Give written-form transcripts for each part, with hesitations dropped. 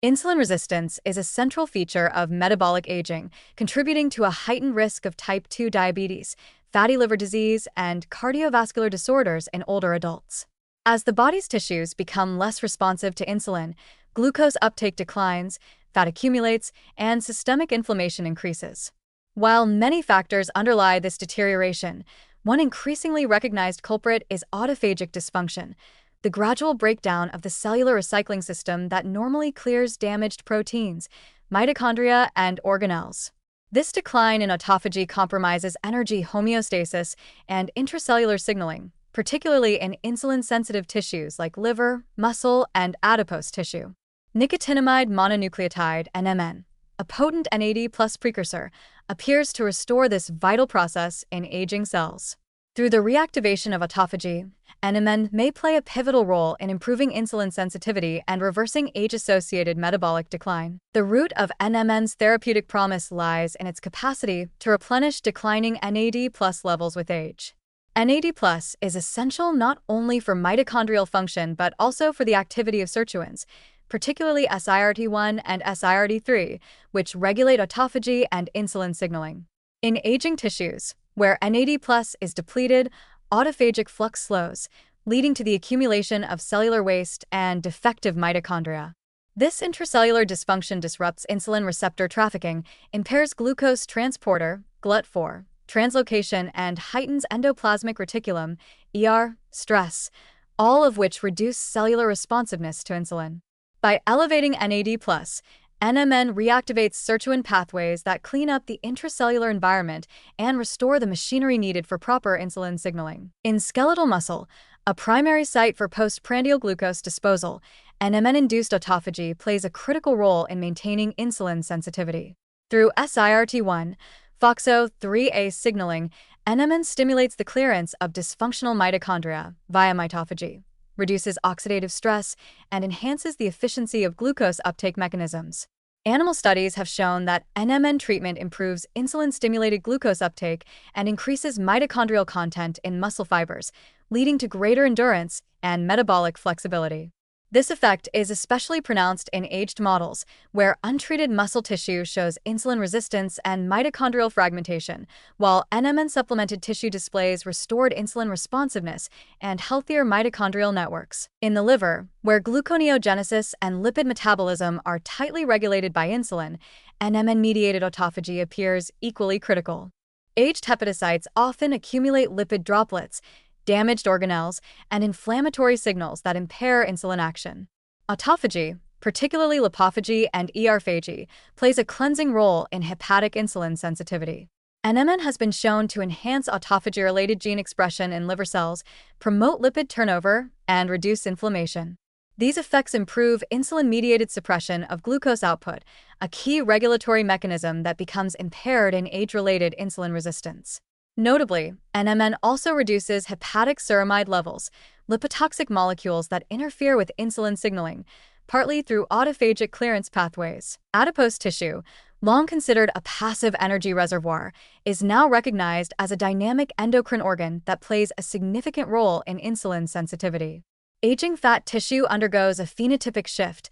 Insulin resistance is a central feature of metabolic aging, contributing to a heightened risk of type 2 diabetes, fatty liver disease, and cardiovascular disorders in older adults. As the body's tissues become less responsive to insulin, glucose uptake declines, fat accumulates, and systemic inflammation increases. While many factors underlie this deterioration, one increasingly recognized culprit is autophagic dysfunction, the gradual breakdown of the cellular recycling system that normally clears damaged proteins, mitochondria, and organelles. This decline in autophagy compromises energy homeostasis and intracellular signaling, particularly in insulin-sensitive tissues like liver, muscle, and adipose tissue. Nicotinamide mononucleotide (NMN), a potent NAD+ precursor, appears to restore this vital process in aging cells. Through the reactivation of autophagy, NMN may play a pivotal role in improving insulin sensitivity and reversing age-associated metabolic decline. The root of NMN's therapeutic promise lies in its capacity to replenish declining NAD+ levels with age. NAD+ is essential not only for mitochondrial function but also for the activity of sirtuins, particularly SIRT1 and SIRT3, which regulate autophagy and insulin signaling. In aging tissues, where NAD+ is depleted, autophagic flux slows, leading to the accumulation of cellular waste and defective mitochondria. This intracellular dysfunction disrupts insulin receptor trafficking, impairs glucose transporter (GLUT4) translocation, and heightens endoplasmic reticulum stress, all of which reduce cellular responsiveness to insulin. By elevating NAD+, NMN reactivates sirtuin pathways that clean up the intracellular environment and restore the machinery needed for proper insulin signaling. In skeletal muscle, a primary site for postprandial glucose disposal, NMN-induced autophagy plays a critical role in maintaining insulin sensitivity. Through SIRT1, FOXO3A signaling, NMN stimulates the clearance of dysfunctional mitochondria via mitophagy, reduces oxidative stress, and enhances the efficiency of glucose uptake mechanisms. Animal studies have shown that NMN treatment improves insulin-stimulated glucose uptake and increases mitochondrial content in muscle fibers, leading to greater endurance and metabolic flexibility. This effect is especially pronounced in aged models, where untreated muscle tissue shows insulin resistance and mitochondrial fragmentation, while NMN-supplemented tissue displays restored insulin responsiveness and healthier mitochondrial networks. In the liver, where gluconeogenesis and lipid metabolism are tightly regulated by insulin, NMN-mediated autophagy appears equally critical. Aged hepatocytes often accumulate lipid droplets, damaged organelles, and inflammatory signals that impair insulin action. Autophagy, particularly lipophagy and phagy, plays a cleansing role in hepatic insulin sensitivity. NMN has been shown to enhance autophagy-related gene expression in liver cells, promote lipid turnover, and reduce inflammation. These effects improve insulin-mediated suppression of glucose output, a key regulatory mechanism that becomes impaired in age-related insulin resistance. Notably, NMN also reduces hepatic ceramide levels, lipotoxic molecules that interfere with insulin signaling, partly through autophagic clearance pathways. Adipose tissue, long considered a passive energy reservoir, is now recognized as a dynamic endocrine organ that plays a significant role in insulin sensitivity. Aging fat tissue undergoes a phenotypic shift.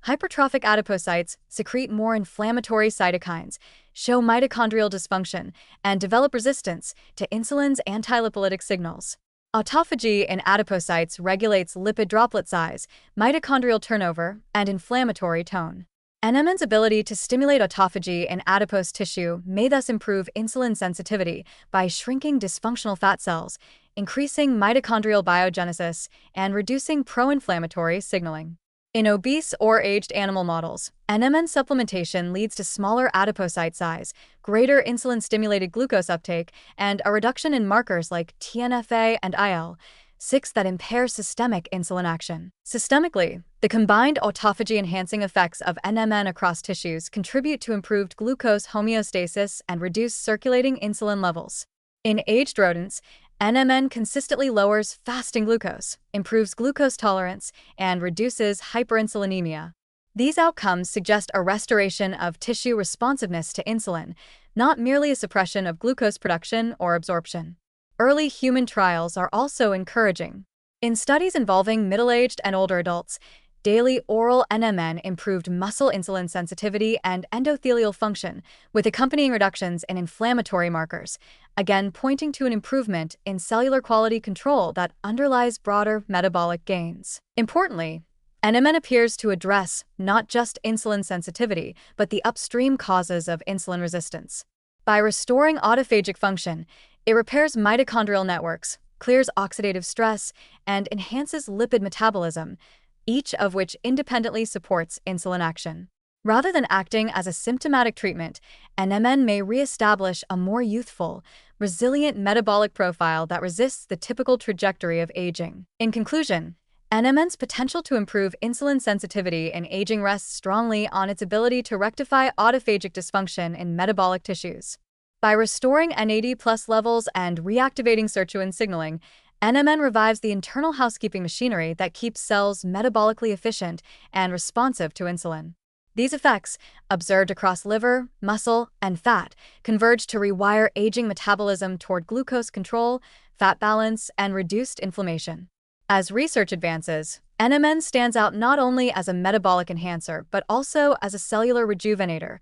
Hypertrophic adipocytes secrete more inflammatory cytokines, show mitochondrial dysfunction, and develop resistance to insulin's anti-lipolytic signals. Autophagy in adipocytes regulates lipid droplet size, mitochondrial turnover, and inflammatory tone. NMN's ability to stimulate autophagy in adipose tissue may thus improve insulin sensitivity by shrinking dysfunctional fat cells, increasing mitochondrial biogenesis, and reducing pro-inflammatory signaling. In obese or aged animal models, NMN supplementation leads to smaller adipocyte size, greater insulin-stimulated glucose uptake, and a reduction in markers like TNF-A and IL-6 that impair systemic insulin action. Systemically, the combined autophagy-enhancing effects of NMN across tissues contribute to improved glucose homeostasis and reduced circulating insulin levels. In aged rodents, NMN consistently lowers fasting glucose, improves glucose tolerance, and reduces hyperinsulinemia. These outcomes suggest a restoration of tissue responsiveness to insulin, not merely a suppression of glucose production or absorption. Early human trials are also encouraging. In studies involving middle-aged and older adults, Daily oral NMN improved muscle insulin sensitivity and endothelial function, with accompanying reductions in inflammatory markers, again pointing to an improvement in cellular quality control that underlies broader metabolic gains. Importantly, NMN appears to address not just insulin sensitivity, but the upstream causes of insulin resistance. By restoring autophagic function, it repairs mitochondrial networks, clears oxidative stress, and enhances lipid metabolism, each of which independently supports insulin action. Rather than acting as a symptomatic treatment, NMN may reestablish a more youthful, resilient metabolic profile that resists the typical trajectory of aging. In conclusion, NMN's potential to improve insulin sensitivity in aging rests strongly on its ability to rectify autophagic dysfunction in metabolic tissues. By restoring NAD+ levels and reactivating sirtuin signaling, NMN revives the internal housekeeping machinery that keeps cells metabolically efficient and responsive to insulin. These effects, observed across liver, muscle, and fat, converge to rewire aging metabolism toward glucose control, fat balance, and reduced inflammation. As research advances, NMN stands out not only as a metabolic enhancer but also as a cellular rejuvenator,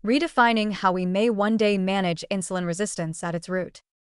redefining how we may one day manage insulin resistance at its root.